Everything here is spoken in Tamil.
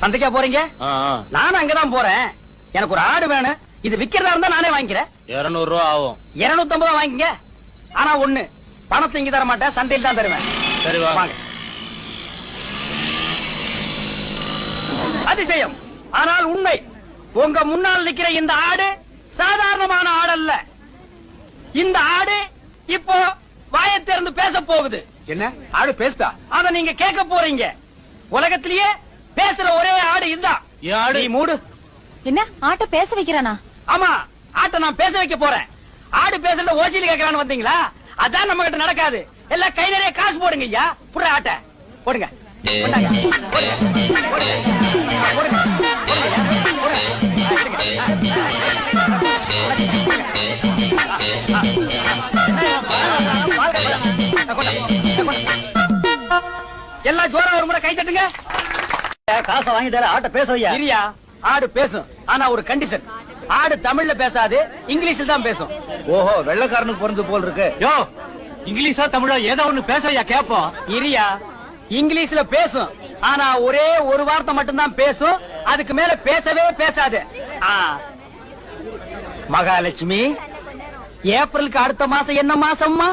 சந்தைக்கா போறீங்க? நானும் அங்கதான் போறேன். எனக்கு ஒரு ஆடு வேணும். இது விக்கிறதா இருந்தா நானே வாங்கிக்கிறேன். 200 ரூபா ஆகும். 250 வாங்கிங்க. ஆனா ஒண்ணு, பணத்தை இங்க தர மாட்டேன், சந்தையில் தான் தருவேன். சரி வாங்க. அதிசயம், ஆனால் உண்மை. உங்க முன்னால் நிக்கிற இந்த ஆடு சாதாரணமான ஆடு அல்ல. இந்த ஆடு இப்போ வாயை திறந்து பேச போகுது. என்ன ஆடு பேசுதா? அத நீங்க கேட்க போறீங்க. உலகத்திலேயே பேசுற ஒரே ஆடு இதுதான். ஆடு மூடு. என்ன ஆட்ட பேச வைக்கிறானா? ஆமா, ஆட்டை நான் பேச வைக்க போறேன். ஆடு பேசுறத ஓசியில கேட்கறான்னு வந்தீங்களா? அதான் நம்ம கிட்ட நடக்காது. எல்லாம் கை நிறைய காசு போடுங்க ஐயா. புற ஆட்டை போடுங்க. எல்லாம் ஜோரா ஒரு முறை கை தட்டுங்க. காசை வாங்கிட்டாரு, ஆட்டை பேச வையா. இரியா, ஆடு பேசும். ஆனா ஒரு கண்டிஷன், ஆடு தமிழ்ல பேசாது, இங்கிலீஷ்ல தான் பேசும். ஓஹோ, வெள்ளக்காரனுக்கு பிறந்து போல் இருக்கு. யோ, இங்கிலீஷா தமிழா ஏதோ ஒண்ணு பேசையா கேப்போம். இரியா, இங்கிலீஷ்ல பேசும். ஆனா ஒரே ஒரு வார்த்தை மட்டும்தான் பேசும். அதுக்கு மேல பேசவே பேசாது. மகாலட்சுமி, ஏப்ரலுக்கு அடுத்த மாசம் என்ன மாசம்மா?